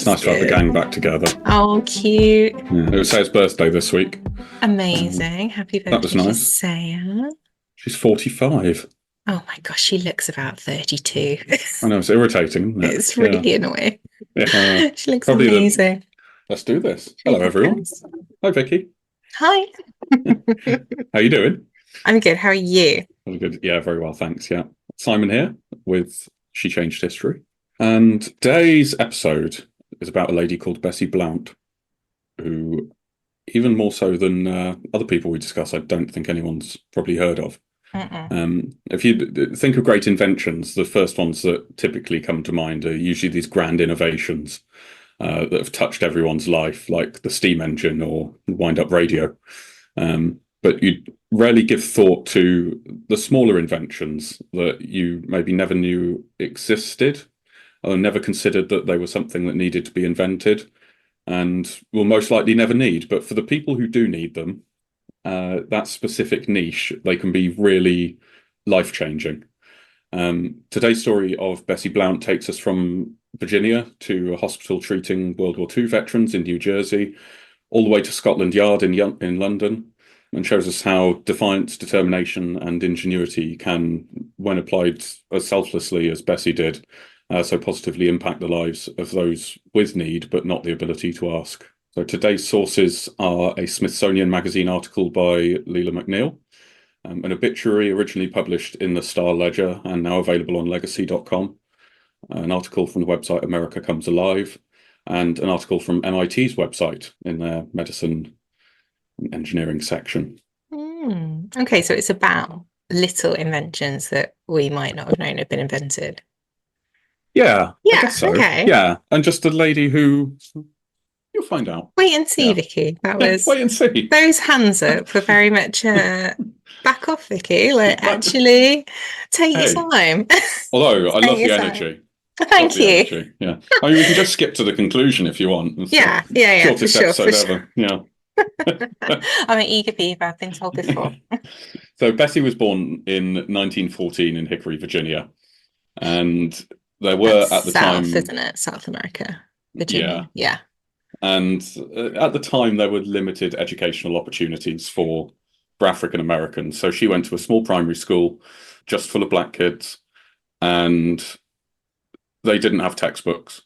It's nice to have the gang back together. Oh, cute. Yeah. It was Sayer's birthday this week. Amazing. Happy birthday That was nice. to Sayer. She's 45. Oh my gosh, she looks about 32. I know, it's irritating, isn't it? It's really annoying. Yeah. She looks Probably amazing. Let's do this. Hello, everyone. Hi, Vicky. Hi. How you doing? I'm good. How are you? Very good. Yeah, very well, thanks. Yeah. Simon here with She Changed History. And today's episode is about a lady called Bessie Blount, who, even more so than other people we discuss, I don't think anyone's probably heard of. If you think of great inventions, the first ones that typically come to mind are usually these grand innovations that have touched everyone's life, like the steam engine or wind-up radio. But you rarely give thought to the smaller inventions that you maybe never knew existed, or never considered that they were something that needed to be invented, and will most likely never need. But for the people who do need them, that specific niche, they can be really life-changing. Today's story of Bessie Blount takes us from Virginia to a hospital treating World War II veterans in New Jersey, all the way to Scotland Yard in London, and shows us how defiance, determination, and ingenuity can, when applied as selflessly as Bessie did, so positively impact the lives of those with need, but not the ability to ask. So today's sources are a Smithsonian Magazine article by Leila McNeil, an obituary originally published in the Star Ledger and now available on legacy.com, an article from the website America Comes Alive, and an article from MIT's website in their medicine and engineering section. Okay, so it's about little inventions that we might not have known had been invented. Yeah, I guess so. Okay. Yeah, and just a lady who... You'll find out. Wait and see, Vicky. That was wait and see. Those hands up were very much back off, Vicky. Like, actually, take your time. Although I love the energy. Thank you. Energy. Yeah. I mean, we can just skip to the conclusion if you want. It's yeah. Shortest episode ever. Yeah. I'm an eager beaver. I've been told before. So Bessie was born in 1914 in Hickory, Virginia, and there were at the time, isn't it? South America, Virginia. Yeah. And at the time, there were limited educational opportunities for African Americans. So she went to a small primary school just full of black kids, and they didn't have textbooks.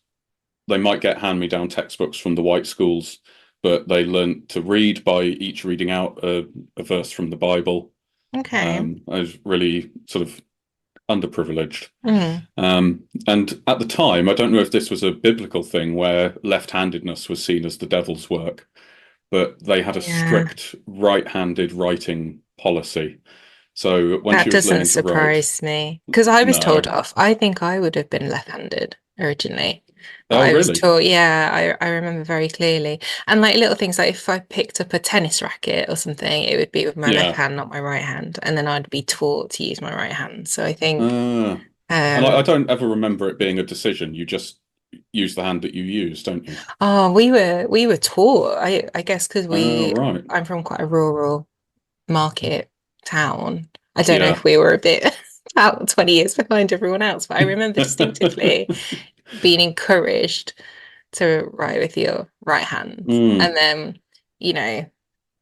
They might get hand-me-down textbooks from the white schools, but they learned to read by each reading out a verse from the Bible. Okay. I was really sort of underprivileged. And at the time, I don't know if this was a biblical thing where left-handedness was seen as the devil's work, but they had a strict right-handed writing policy. So when she was learning to write, surprise me, because I was told off. I think I would have been left-handed originally. I was taught, I remember very clearly. And like little things like if I picked up a tennis racket or something, it would be with my left hand, not my right hand. And then I'd be taught to use my right hand. So I think... and I don't ever remember it being a decision. You just use the hand that you use, don't you? Oh, we were taught, I guess, because right. I'm from quite a rural market town. I don't know if we were a bit about 20 years behind everyone else, but I remember distinctively being encouraged to write with your right hand. And then,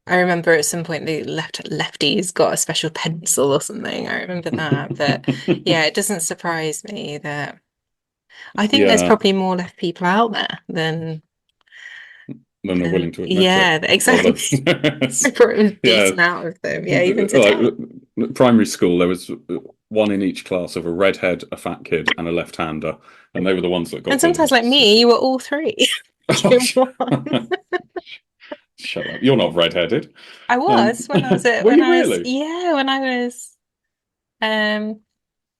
I remember at some point the lefties got a special pencil or something. I remember that. But it doesn't surprise me that I think there's probably more left people out there than are willing to admit it. Yeah, exactly. So it was beaten out of them. Yeah, even today. Like, primary school, there was one in each class of a redhead, a fat kid, and a left-hander, and they were the ones that got. And sometimes, like me, you were all three. Shut up! You're not redheaded. I was when I was at. Were you really? When I was,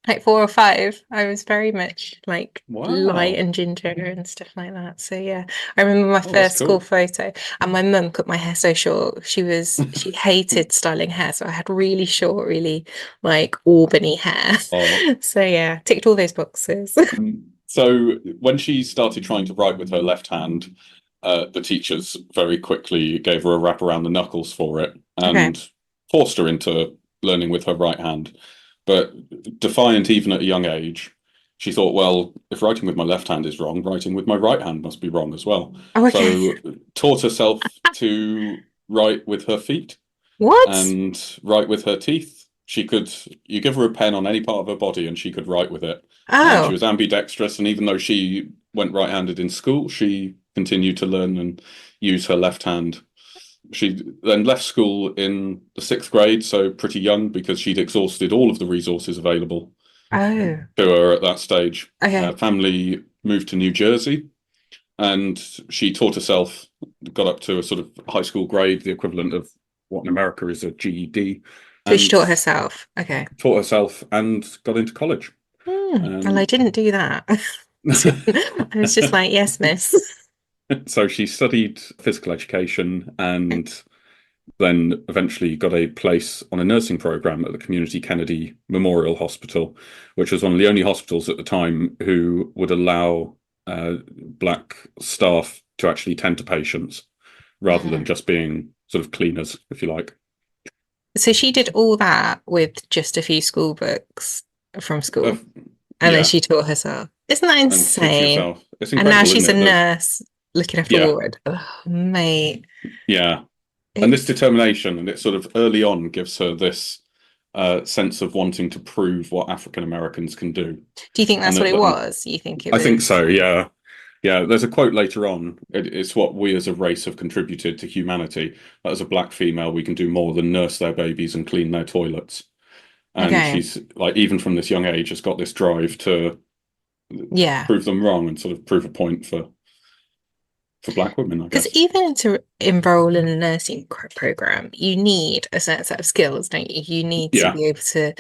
like 4 or 5, I was very much like light and ginger and stuff like that. So I remember my first school photo, and my mum cut my hair so short. She hated styling hair, so I had really short, really like Albany hair. So ticked all those boxes. So when she started trying to write with her left hand, the teachers very quickly gave her a wrap around the knuckles for it and forced her into learning with her right hand. But defiant even at a young age, she thought, well, if writing with my left hand is wrong, writing with my right hand must be wrong as well. Oh, okay. So taught herself to write with her feet What? and write with her teeth. You give her a pen on any part of her body and she could write with it. And she Oh, was ambidextrous. And even though she went right-handed in school, she continued to learn and use her left hand. She then left school in the 6th grade, so pretty young, because she'd exhausted all of the resources available oh, to her at that stage. okay. Family moved to New Jersey, and she taught herself, got up to a sort of high school grade, the equivalent of what in America is a GED, So she and taught herself. Okay. taught herself and got into college. Well, I didn't do that. I was just like, yes, miss. So she studied physical education and then eventually got a place on a nursing program at the Community Kennedy Memorial Hospital, which was one of the only hospitals at the time who would allow black staff to actually tend to patients rather than just being sort of cleaners, if you like. So she did all that with just a few school books from school, and then Yeah, she taught herself. Isn't that and teach insane? yourself. It's And now incredible, isn't she's a it? nurse looking after Yeah, Ward. Oh, mate. yeah. And this It's, determination, and it sort of early on gives her this sense of wanting to prove what African Americans can do. do you think And that's what it was? You think it I think was? so, yeah. Yeah, there's a quote later on. It's what we as a race have contributed to humanity. That as a black female, we can do more than nurse their babies and clean their toilets. And Okay. she's like, even from this young age, has got this drive to Yeah. prove them wrong and sort of prove a point for black women, I Because guess. even to enroll in a nursing program, you need a certain set of skills, don't you? You need to Yeah, be able to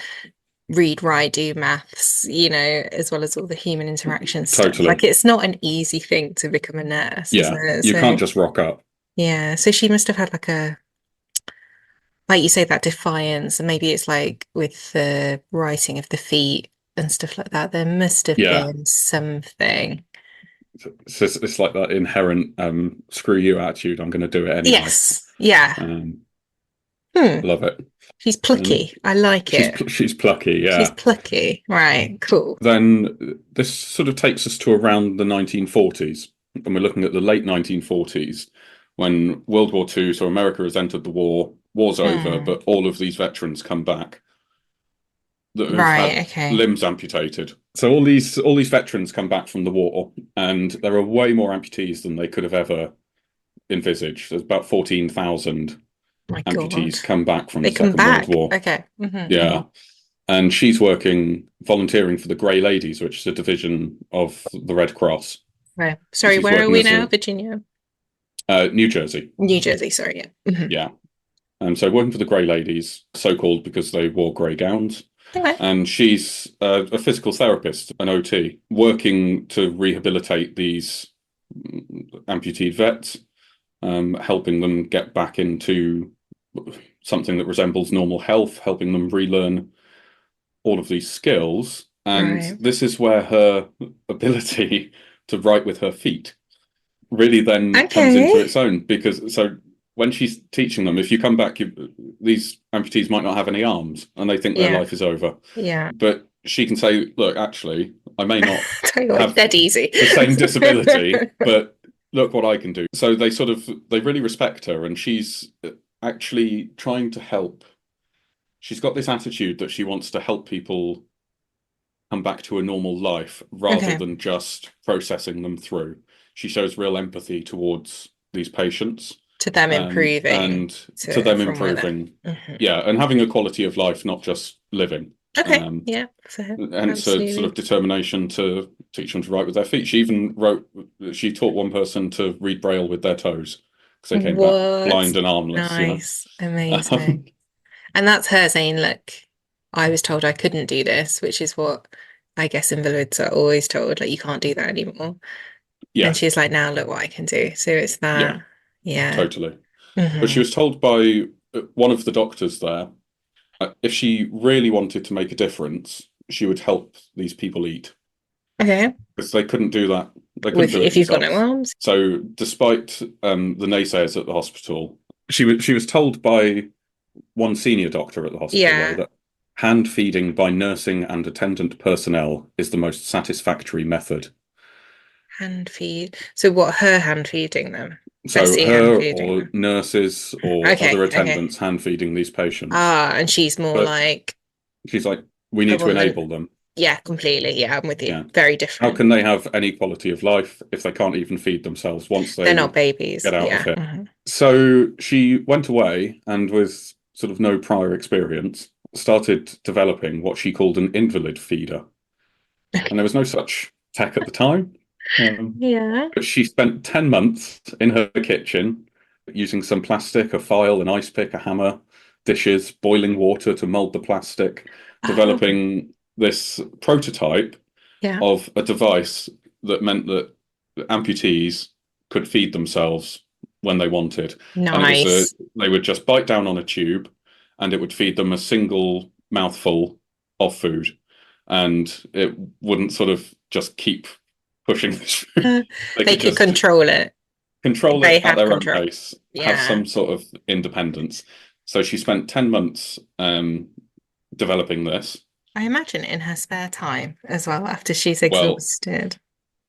read, write, do maths, as well as all the human interaction stuff. totally. Like it's not an easy thing to become a nurse, isn't Yeah, it? you can't So just rock up. yeah, so she must have had like you say, that defiance, and maybe it's like with the writing of the feet and stuff like that. There must have Yeah, been something. it's like that inherent screw you attitude. I'm going to do it anyway. Yes, yeah. Um, Hmm. love it. She's And plucky. I like it. she's plucky, She's yeah. plucky. Right, cool. Then this sort of takes us to around the 1940s, and we're looking at the late 1940s when World War II, so America has entered the war, war's over, Hmm. but all of these veterans come back that have Right, had okay. limbs amputated. So all these veterans come back from the war, and there are way more amputees than they could have ever envisaged. There's about 14,000 My God. amputees come back from They the come Second World back. War. Okay. Yeah. And she's volunteering for the Grey Ladies, which is a division of the Red Cross. Right. Sorry, She's where are working we as now? Virginia? New Jersey. New Jersey, sorry, yeah. Yeah. And so working for the Grey Ladies, so-called because they wore grey gowns. Okay. And she's a physical therapist, an OT, working to rehabilitate these amputee vets, helping them get back into something that resembles normal health, helping them relearn all of these skills. And Right. this is where her ability to write with her feet really then comes into Okay. its own. Because so when she's teaching them, if you come back, these amputees might not have any arms and they think their Yeah. life is over. Yeah. But she can say, look, actually, I may not Tell you what, have dead easy. the same disability, but look what I can do. So they really respect her, and she's actually trying to help. She's got this attitude that she wants to help people come back to a normal life rather Okay. than just processing them through. She shows real empathy towards these patients, To them improving and to them from where they're. improving, yeah, and having a quality of life, not just living. Okay. Yeah. Fair. Hence a sort Absolutely. of determination to teach them to write with their feet. She taught one person to read Braille with their toes because they came back What? blind and armless, Nice. Um, Amazing. And that's her saying, look, I was told I couldn't do this, which is what I guess invalids are always told, like you can't do that anymore. And yeah, she's like, now look what I can do. So it's yeah, that. Yeah. totally. But she Hmm. was told by one of the doctors there, if she really wanted to make a difference, she would help these people eat Okay. because they couldn't do that. They couldn't do it If you've got no themselves. arms. So, despite the naysayers at the hospital, she was told by one senior doctor at the hospital though Yeah. that hand feeding by nursing and attendant personnel is the most satisfactory method. Hand feed. So what, her hand feeding them? So Bessie hand her feeding or them. nurses or Okay, other okay. attendants hand feeding these patients. Ah, and she's more But like, she's like, we I need to want them. enable them. Yeah, completely. Yeah, I'm with you. Yeah. Very How different. can they have any quality of life if they can't even feed themselves once They're they not babies. get out of Yeah. it? Mhm. So she went away and, with sort of no prior experience, started developing what she called an invalid feeder. And there was no such tech at the time. Yeah. But she spent 10 months in her kitchen using some plastic, a file, an ice pick, a hammer, dishes, boiling water to mold the plastic, Oh, developing this prototype yeah. of a device that meant that amputees could feed themselves when they wanted. And it was Nice. they would just bite down on a tube and it would feed them a single mouthful of food. And it wouldn't sort of just keep pushing this food. Uh, They they could could just control it. control They it at had their own control. pace, have Yeah. some sort of independence. So she spent 10 months developing this. I imagine in her spare time as well, after she's Well, exhausted.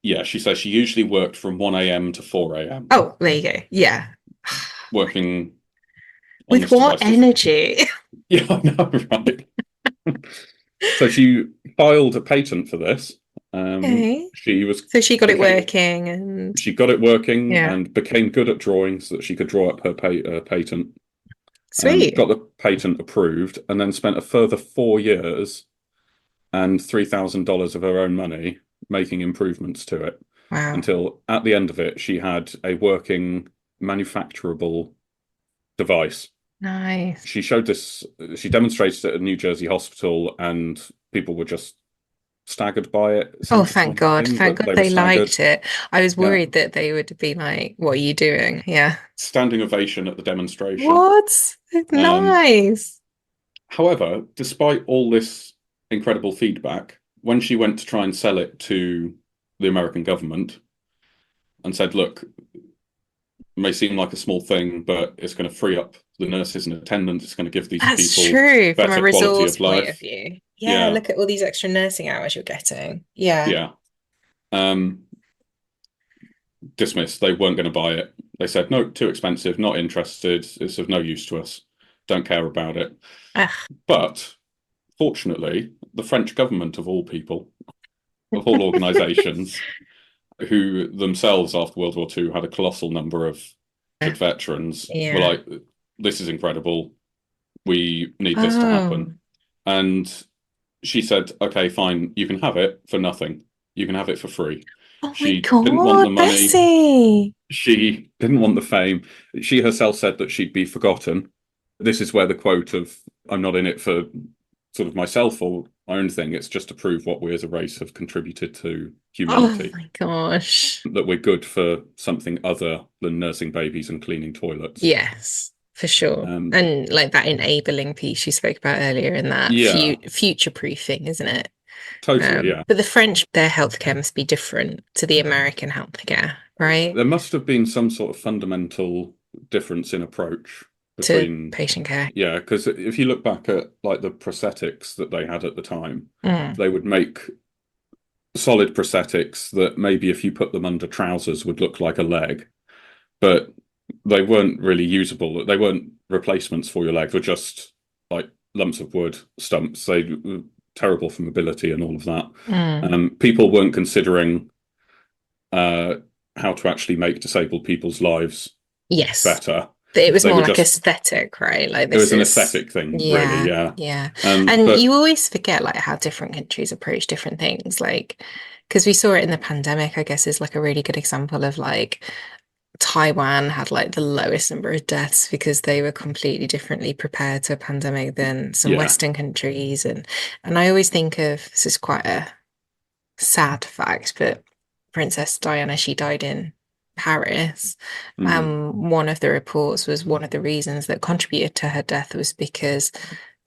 yeah, she says she usually worked from 1 a.m. to 4 a.m. Oh, there you go. Yeah. working on With this what device. energy? Yeah, I know, right? So she filed a patent for this. Okay. She was So she got it became working and she got it working yeah. and became good at drawing so that she could draw up her patent. Sweet. Got the patent approved, and then spent a further 4 years and $3,000 of her own money making improvements to it Wow. until at the end of it, she had a working manufacturable device. Nice. She showed this, she demonstrated it at a New Jersey hospital, and people were just staggered by it. It Oh, seemed thank God. astonishing, Thank but God they were they staggered. liked it. I was Yeah. worried that they would be like, what are you doing? Yeah. Standing ovation at the demonstration. What? Um, Nice. However, despite all this incredible feedback, when she went to try and sell it to the American government and said, look, it may seem like a small thing, but it's going to free up the nurses and attendants, it's going to give these That's people true from a better quality resource of point of life. view. Yeah, Yeah, look at all these extra nursing hours you're getting. Yeah. yeah. Um, Dismissed. They weren't going to buy it. They said, no, too expensive, not interested, it's of no use to us, don't care about it. Ugh. But fortunately, the French government, of all people, of all organizations, who themselves after World War II had a colossal number of veterans, were Yeah. like, this is incredible. We need this to Oh. happen. And she said, okay, fine, you can have it for nothing. You can have it for free. Oh my She didn't want the God, money. Bessie. She didn't want the fame. She herself said that she'd be forgotten. This is where the quote of, I'm not in it for sort of myself or my own thing, it's just to prove what we as a race have contributed to Oh humanity, my gosh. that we're good for something other than nursing babies and cleaning toilets. Yes, for sure. Um, And like that enabling piece you spoke about earlier in that yeah, future proofing, isn't it? totally, yeah. But the French, their healthcare must be different to the American healthcare, right? There must have been some sort of fundamental difference in approach To between, patient care. yeah, because if you look back at like the prosthetics that they had at the time, Mm. they would make solid prosthetics that maybe if you put them under trousers would look like a leg, but they weren't really usable. They weren't replacements for your leg. They're just like lumps of wood, stumps. They were terrible for mobility and all of that. Mm. People weren't considering uh, how to actually make disabled people's lives Yes. better. It was They more were like just, aesthetic, right? Like it this was an is, aesthetic thing, really, yeah, yeah. yeah. And But you always forget like how different countries approach different things. Like, because we saw it in the pandemic, I guess is like a really good example of like Taiwan had like the lowest number of deaths because they were completely differently prepared to a pandemic than some yeah, Western countries. And I always think of this is quite a sad fact, but Princess Diana, she died in Paris. mm, One of the reports was one of the reasons that contributed to her death was because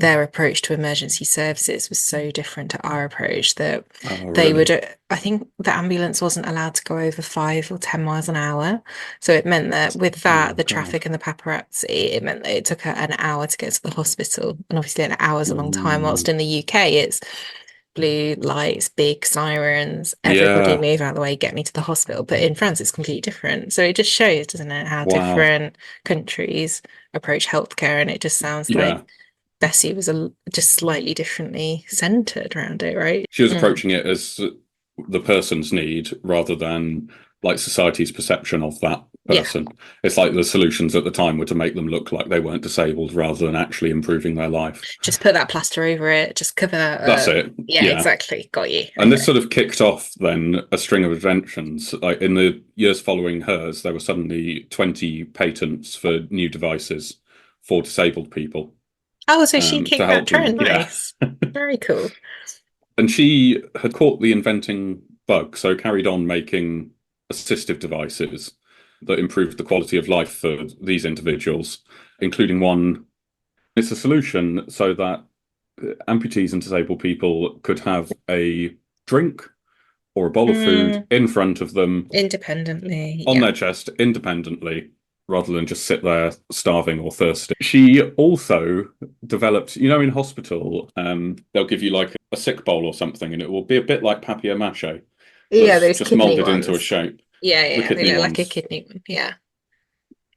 their approach to emergency services was so different to our approach that they really? would, I think the ambulance wasn't allowed to go over 5 or 10 miles an hour. So it meant that with that, Oh, the God. traffic and the paparazzi, it meant that it took an hour to get to the hospital. And obviously, an hour is a long time. Whilst in the UK, it's blue lights, big sirens, everybody Yeah. move out of the way, get me to the hospital. But in France, it's completely different. So it just shows, doesn't it, how Wow. different countries approach healthcare. And it just sounds like Yeah. Bessie was just slightly differently centered around it, right? She was approaching it as the person's need rather than like society's perception of that Yeah, person. It's like the solutions at the time were to make them look like they weren't disabled rather than actually improving their life. just put that plaster over it, just cover that That's up. it. Yeah, Yeah. exactly. Got you. And this Okay. sort of kicked off then a string of inventions. Like in the years following hers, there were suddenly 20 patents for new devices for disabled people Oh, so she to kicked that help them. trend. Yeah. Nice. Very cool. And she had caught the inventing bug, so carried on making assistive devices that improved the quality of life for these individuals, including one. It's a solution so that amputees and disabled people could have a drink or a bowl of food in front of them Independently. on Yeah. their chest independently rather than just sit there starving or thirsty. She also developed, in hospital, they'll give you like a sick bowl or something, and it will be a bit like papier-mâché Yeah, that's those just kidney molded into a ones. shape. Yeah, The yeah, they kidney look like a ones. kidney one. Yeah.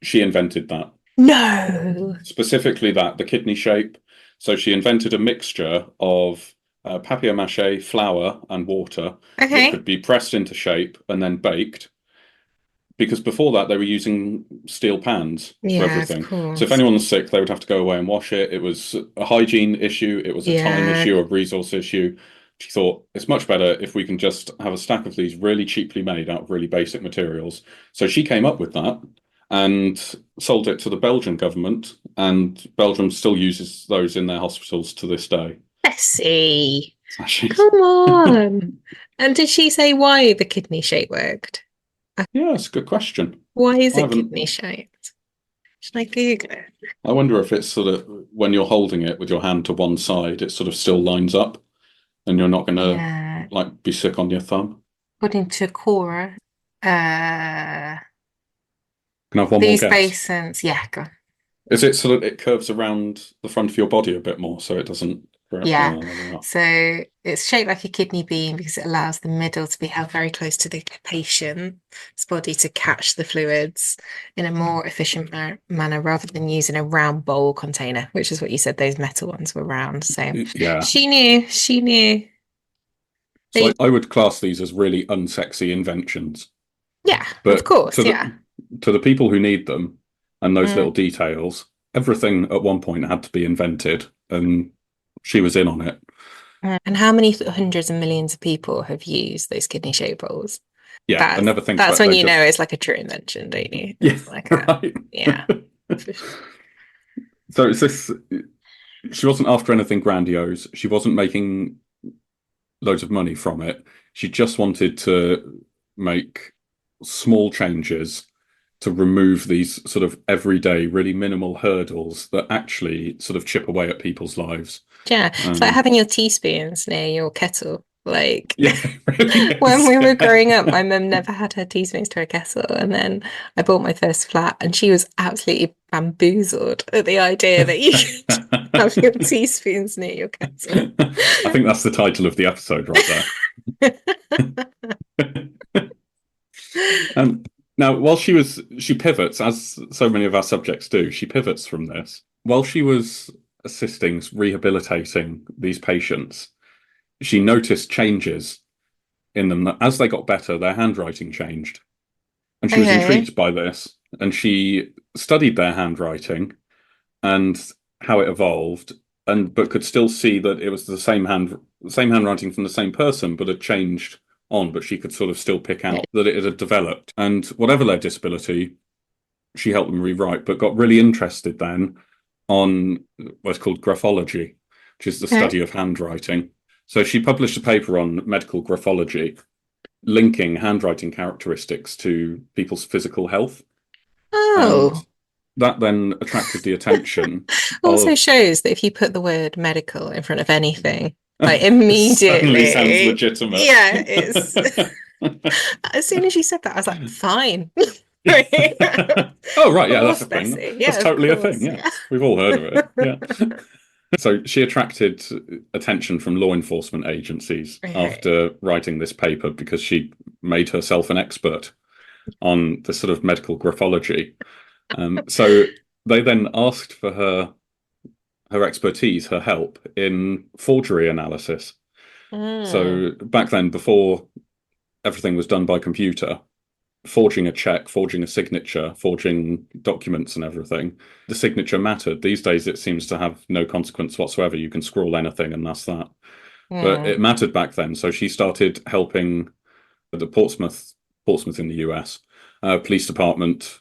She invented that. No. Specifically that, the kidney shape. So she invented a mixture of papier-mâché, flour, and water that Okay. could be pressed into shape and then baked, because before that they were using steel pans for Yeah, of everything. So if course. anyone was sick, they would have to go away and wash it. It was a hygiene issue, it was a time Yeah. issue, a resource issue. She thought it's much better if we can just have a stack of these really cheaply made out of really basic materials. So she came up with that and sold it to the Belgian government, and Belgium still uses those in their hospitals to this day. Bessie. Actually, Come on. And did she say why the kidney shape worked? yeah, it's a good question. Why is I it haven't. kidney shaped? Should I Google it? I wonder if it's sort of when you're holding it with your hand to one side, it sort of still lines up, and you're not going to Yeah. like be sick on your thumb. According to Cora, uh, Can I have one more these guess? basins, yeah, go on. Is it sort of it curves around the front of your body a bit more, so it doesn't? Yeah. No, maybe not. So it's shaped like a kidney bean because it allows the middle to be held very close to the patient's body to catch the fluids in a more efficient manner rather than using a round bowl container, which is what you said, those metal ones were round. So Yeah. she knew, she knew. So They, I would class these as really unsexy inventions, yeah, of but course, yeah. to the people who need them and those Mm. little details, everything at one point had to be invented, and she was in on it. And how many hundreds of millions of people have used those kidney shaped bowls? Yeah, I That's never think that's that when they you know just. it's like a true invention, don't you? Yeah, It's like a right. yeah, for sure. So is this? She wasn't after anything grandiose. She wasn't making loads of money from it. She just wanted to make small changes to remove these sort of everyday, really minimal hurdles that actually sort of chip away at people's lives. Yeah, it's like having your teaspoons near your kettle. Like Yeah, it really when is. we were growing up, my mum never had her teaspoons to her kettle, and then I bought my first flat, and she was absolutely bamboozled at the idea that you could have your teaspoons near your kettle. I think that's the title of the episode right there. Now, while she pivots, as so many of our subjects do, she pivots from this. While she was assisting, rehabilitating these patients, she noticed changes in them that as they got better, their handwriting changed. And she was Okay. intrigued by this. And she studied their handwriting and how it evolved, but could still see that it was the same handwriting from the same person, but had changed on, but she could sort of still pick out that it had developed. And whatever their disability, she helped them rewrite, but got really interested then on what's called graphology, which is the Okay. study of handwriting. So she published a paper on medical graphology, linking handwriting characteristics to people's physical health. And Oh, that then attracted the attention Also of shows that if you put the word medical in front of anything, like it suddenly sounds immediately, legitimate. yeah, it's as soon as you said that, I was like, fine. Oh, right. Of Yeah, that's course, a thing. Bessie. That's Yeah, of totally a thing. course. Yeah. Yeah. We've all heard of it. Yeah. So she attracted attention from law enforcement agencies Okay. after writing this paper because she made herself an expert on the sort of medical graphology. So they then asked for her expertise, her help in forgery analysis. Mm. So back then, before everything was done by computer, forging a check, forging a signature, forging documents and everything, the signature mattered. These days, it seems to have no consequence whatsoever. You can scrawl anything and that's that. But Mm. it mattered back then. So she started helping the Portsmouth in the US police department.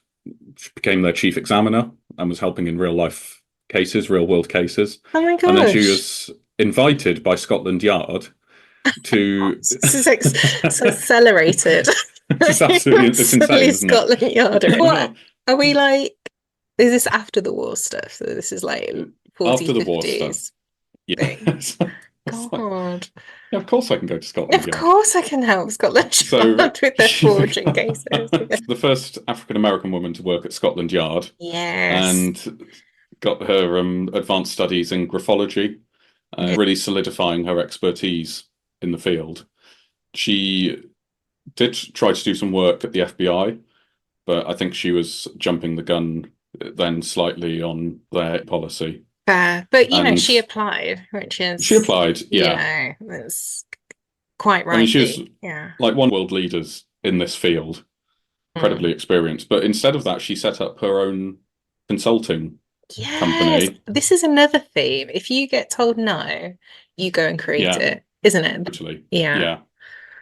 She became their chief examiner and was helping in real life cases, real world cases. Oh my And then she gosh. was invited by Scotland Yard to This is so accelerated. it's absolutely it's Suddenly insane, isn't it? Scotland Yard. I What know. are we like? Is this after the war stuff? So this is like 40s, After the war stuff. 50s Yeah. thing. It's like, God. yeah, of course I can go to Scotland Of Yard. course I can help Scotland So Yard with their she forging became cases. the first African American woman to work at Scotland Yard Yes. and got her advanced studies in graphology, Yeah. really solidifying her expertise in the field. She did try to do some work at the FBI, but I think she was jumping the gun then slightly on their policy. Fair. But And she applied, which she is, applied, yeah. that's quite I mean, she was rightly. Yeah. like one of the world leaders in this field, Mm. incredibly experienced. But instead of that, she set up her own consulting Yes, company. this is another theme. If you get told no, you go and create Yeah, it, isn't it? totally. Yeah. Yeah.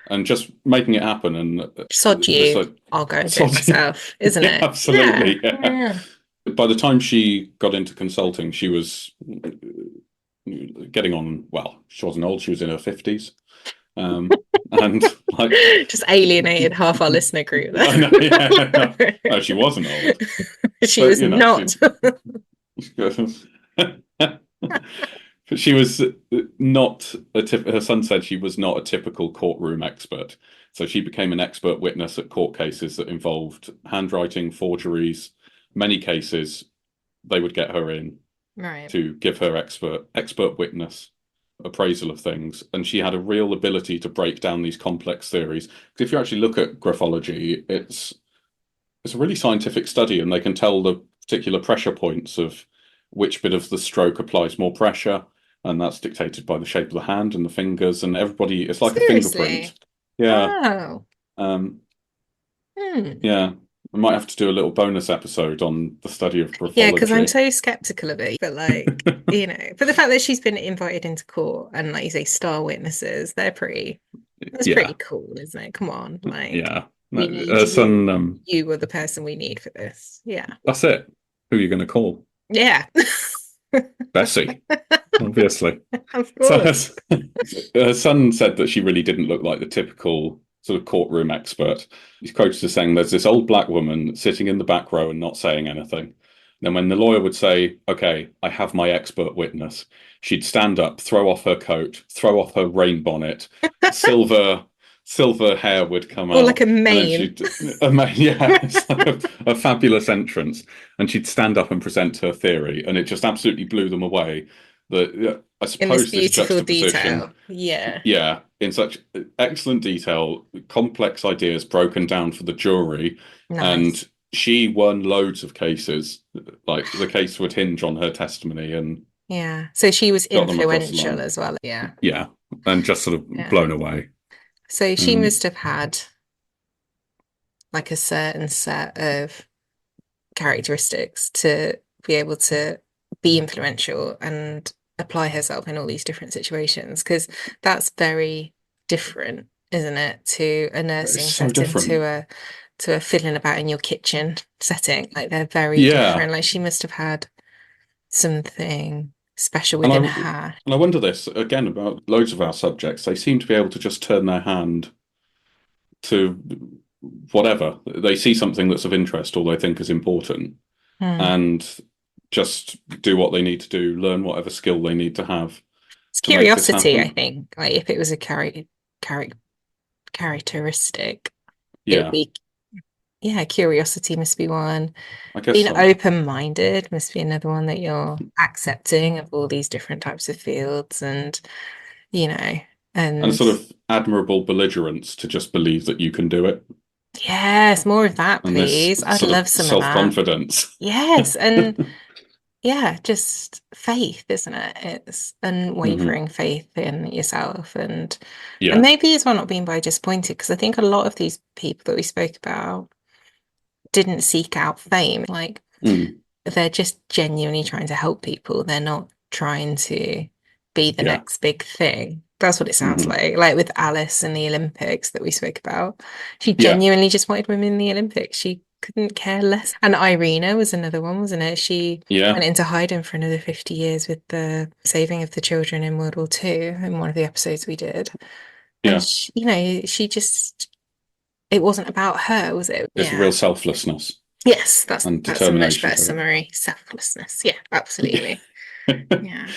And just making it happen. And Sod just you. like, I'll go and do so, it myself, isn't yeah, it? Yeah. absolutely. Yeah. Yeah. By the time she got into consulting, she was getting on, well, she wasn't old, she was in her 50s. And like, Just alienated half our listener group I know, yeah. No, she wasn't old, She but was you know, not. but she was not her son said she was not a typical courtroom expert. So she became an expert witness at court cases that involved handwriting, forgeries. Many cases, they would get her in Right. to give her expert witness appraisal of things, and she had a real ability to break down these complex theories. Because if you actually look at graphology, it's a really scientific study, and they can tell the particular pressure points of which bit of the stroke applies more pressure, and that's dictated by the shape of the hand and the fingers, and everybody, it's like a Seriously. fingerprint. Yeah. Oh. Um, Hmm. yeah. I might have to do a little bonus episode on the study of Yeah, because I'm graphology. so skeptical of it. But like, but the fact that she's been invited into court and like you say, star witnesses, that's pretty Yeah. cool, isn't it? Come on. Like, Yeah. we need Her you. son, You were the person we need for this. Yeah. that's it. Who are you going to call? Yeah. Bessie, obviously. Of So course. her son said that she really didn't look like the typical sort of courtroom expert. He's quoted as saying, "There's this old black woman sitting in the back row and not saying anything. Then when the lawyer would say, 'Okay, I have my expert witness,' she'd stand up, throw off her coat, throw off her rain bonnet, silver silver hair would come Or like out, a and then mane. she'd yeah, it's like a fabulous entrance, and she'd stand up and present her theory, and it just absolutely blew them away. That yeah, I In this suppose this beautiful juxtaposition, detail. Yeah. yeah, in such excellent detail, complex ideas broken down for the jury, Nice. and she won loads of cases. Like the case would hinge on her testimony and Yeah. So she was got them across the influential line. as well. Yeah. Yeah, and just sort of Yeah. blown away. So she Um, must have had like a certain set of characteristics to be able to be influential and apply herself in all these different situations because that's very different, isn't it, to a it's nursing so setting, different. to a fiddling about in your kitchen setting. Like they're very Yeah, different. Like she must have had something special and I within her. and I wonder this again about loads of our subjects. They seem to be able to just turn their hand to whatever they see something that's of interest or they think is important, and just do what they need to do, learn whatever skill they need to have It's to make this curiosity, I happen. think. Like if it was a characteristic, it'd Yeah, be, yeah, curiosity must be one. I guess Being so. open-minded must be another one, that you're accepting of all these different types of fields, and you know, And and sort of admirable belligerence to just believe that you can do it, yes, more of that, and this please. I'd sort of love some of that. self-confidence. Yes, and yeah, just faith, isn't it? It's Hmm. unwavering faith in yourself, and Yeah. maybe as well not being very disappointed, because I think a lot of these people that we spoke about didn't seek out fame. Like Mm. they're just genuinely trying to help people. They're not trying to be the Yeah. next big thing. That's what it sounds Hmm. like. Like with Alice and the Olympics that we spoke about. She Yeah. genuinely just wanted women in the Olympics. She couldn't care less. And Irina was another one, wasn't it? She Yeah. went into hiding for another 50 years with the saving of the children in World War II in one of the episodes we did. And Yeah. she, she just, it wasn't about her, was it? It's Yeah. real selflessness Yes, and that's a much determination better to summary. Selflessness. Yeah, absolutely. it. Yeah.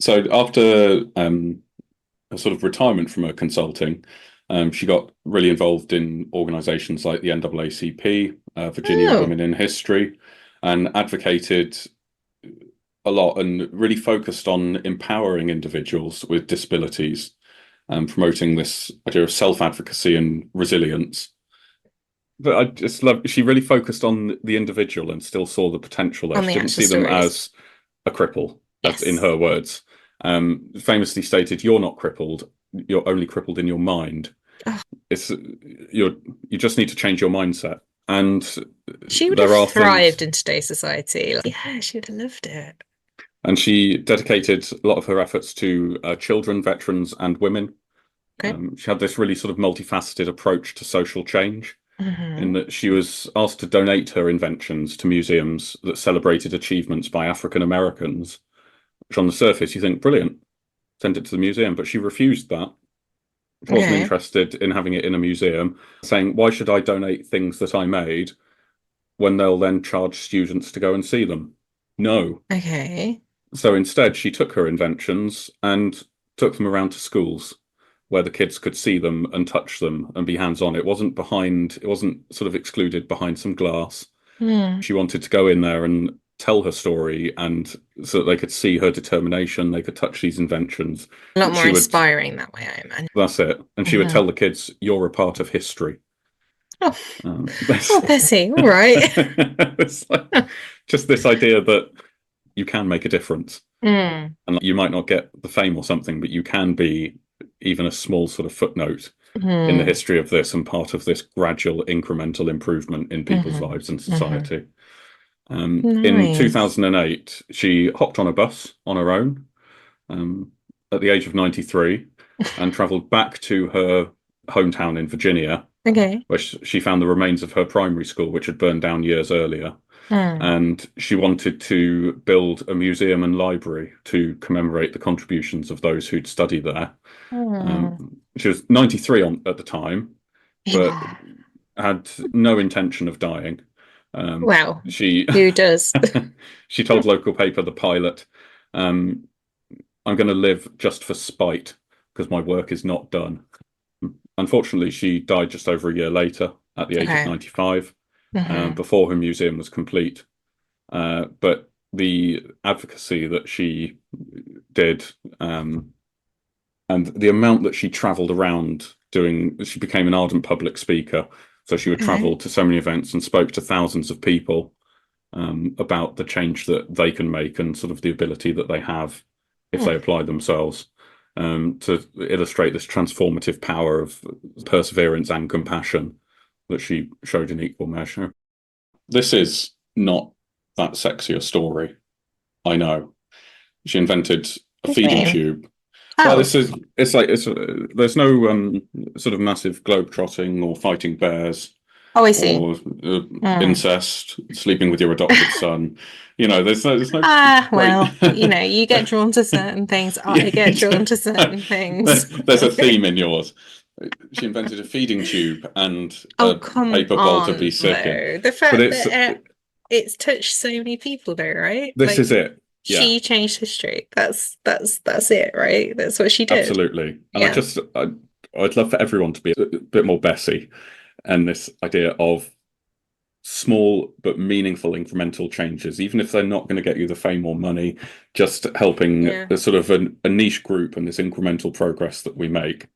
So after a sort of retirement from her consulting, she got really involved in organisations like the NAACP, Virginia Oh, Women in History, and advocated a lot and really focused on empowering individuals with disabilities and promoting this idea of self-advocacy and resilience. But I just love, she really focused on the individual and still saw the potential there. on She the didn't actual see them stories. as a cripple, as in Yes. her words. Famously stated, "You're not crippled. You're only crippled in your mind. Oh, It's you just need to change your mindset." And she would have there are things, thrived in today's society. Like, yeah, she would have loved it. and she dedicated a lot of her efforts to children, veterans, and women. Okay. She had this really sort of multifaceted approach to social change, in Hmm. that she was asked to donate her inventions to museums that celebrated achievements by African Americans, which on the surface you think, brilliant, send it to the museum. But she refused that. She wasn't Okay. interested in having it in a museum, saying, why should I donate things that I made when they'll then charge students to go and see them? No. Okay. So instead, she took her inventions and took them around to schools where the kids could see them and touch them and be hands-on. It wasn't sort of excluded behind some glass. Hmm. She wanted to go in there and tell her story, and so that they could see her determination, they could touch these inventions. A lot more She would, inspiring that way, I imagine. that's it. And she would Hmm. tell the kids, you're a part of history. Oh, That's oh, Bessie, all right. it's like just this idea that you can make a difference. Hmm. And you might not get the fame or something, but you can be even a small sort of footnote in the Hmm. history of this and part of this gradual incremental improvement in people's Hmm. lives and Hmm. society. In Nice. 2008, she hopped on a bus on her own at the age of 93 and travelled back to her hometown in Virginia, Okay. where she found the remains of her primary school, which had burned down years earlier. Hmm. And she wanted to build a museum and library to commemorate the contributions of those who'd studied there. Hmm. She was 93 at the time, but Yeah. had no intention of dying. Well, She who does? she told local paper The Pilot, um, "I'm going to live just for spite because my work is not done." Unfortunately, she died just over a year later at the age of Okay. 95, Hmm. before her museum was complete. But the advocacy that she did, and the amount that she traveled around doing, she became an ardent public speaker. So she would travel Okay. to so many events and spoke to thousands of people about the change that they can make and sort of the ability that they have if Hmm. they apply themselves, to illustrate this transformative power of perseverance and compassion that she showed in equal measure. This is not that sexy a story, I know. She invented a What do you feeding mean? tube. Well, Oh, this is, it's like, it's, there's no sort of massive globe trotting or fighting bears oh, I see. or Hmm. incest, sleeping with your adopted son. There's no Ah, great. well, you get drawn to certain things. I get drawn to certain things. There's a theme in yours. She invented a feeding tube and Oh, a come paper bowl to be on, sick in, though. The but fact it's that it's touched so many people though, right? This Like is it. Yeah, she changed history. That's it, right? That's what she did. absolutely. And Yeah. I'd love for everyone to be a bit more Bessie, and this idea of small but meaningful incremental changes, even if they're not going to get you the fame or money, just helping Yeah. a sort of a niche group and this incremental progress that we make.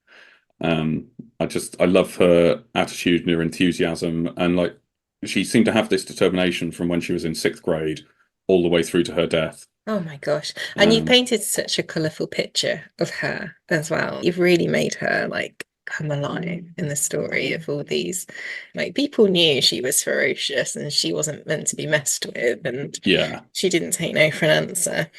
Um, I love her attitude and her enthusiasm, and like she seemed to have this determination from when she was in sixth grade all the way through to her death. Oh my gosh. And you've And painted such a colourful picture of her as well. You've really made her like come alive in the story of all these. Like people knew she was ferocious and she wasn't meant to be messed with, and yeah, she didn't take no for an answer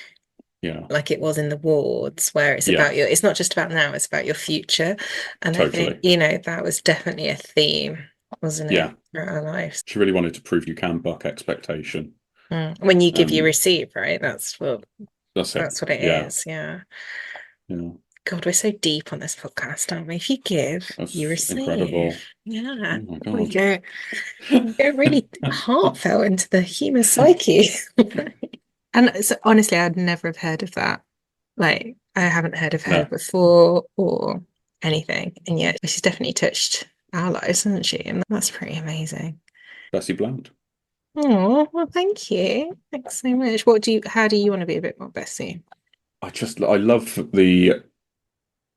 yeah, like it was in the wards where it's yeah, about your, it's not just about now, it's about your future. And I think, totally. you know, that was definitely a theme, wasn't Yeah, it, throughout our lives. she really wanted to prove you can buck expectation. When you give, you And receive, right? that's it. That's what it Yeah, is. Yeah. yeah, God, we're so deep on this podcast, aren't we? If you give, you that's receive. incredible. Yeah. Oh my We God. go really heartfelt into the human psyche. And so, honestly, I'd never have heard of that. Like, I haven't heard of her No, before or anything. And yet she's definitely touched our lives, hasn't she? And that's pretty amazing. Bessie Blount. Oh, well, thank you. Thanks so much. How do you want to be a bit more Bessie? I love the,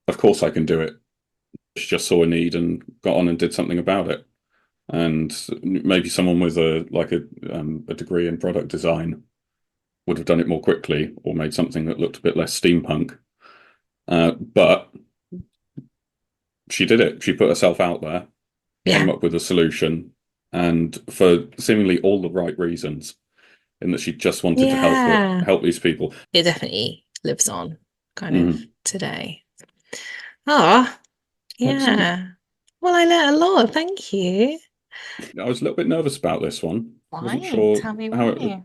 of course I can do it. She just saw a need and got on and did something about it. And maybe someone with a degree in product design would have done it more quickly or made something that looked a bit less steampunk. But she did it. She put herself out there, came Yeah. up with a solution, and for seemingly all the right reasons, in that she just wanted to Yeah. help these people. It definitely lives on kind of Mm, today. Oh, excellent. yeah. Well, I learned a lot. Thank you. I was a little bit nervous about this one. Wasn't Why? sure Tell me how it. why.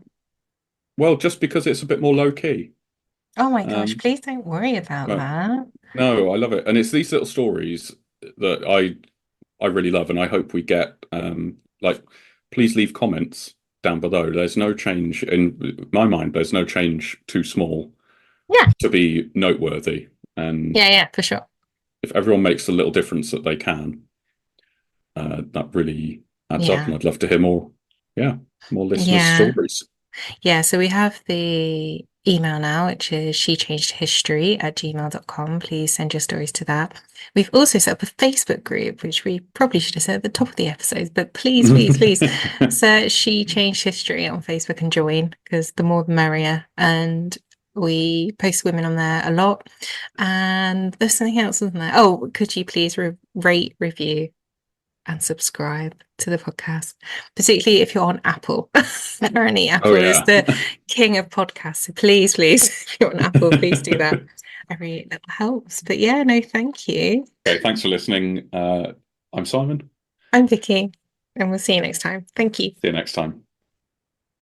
Well, just because it's a bit more low key. Oh my gosh, Um, please don't worry about but that. no, I love it, and it's these little stories that I really love, and I hope we get like, please leave comments down below. There's no change in my mind. There's no change too small Yeah. to be noteworthy, and Yeah, yeah, for sure. if everyone makes the little difference that they can, that really adds up. Yeah. And I'd love to hear more. Yeah, more listeners' Yeah. stories. Yeah, so we have the email now, which is shechangedhistory@gmail.com. Please send your stories to that. We've also set up a Facebook group, which we probably should have said at the top of the episodes, but please, please, please search She Changed History on Facebook and join, because the more the merrier. And we post women on there a lot. And there's something else, isn't there? Oh, could you please rate, review, and subscribe to the podcast, particularly if you're on Apple. Apparently, Oh Apple is yeah. the king of podcasts. So please, please, if you're on Apple, please do that. That helps. But yeah, no, thank you. Okay, thanks for listening. I'm Simon. I'm Vicky, and we'll see you next time. Thank you. See you next time.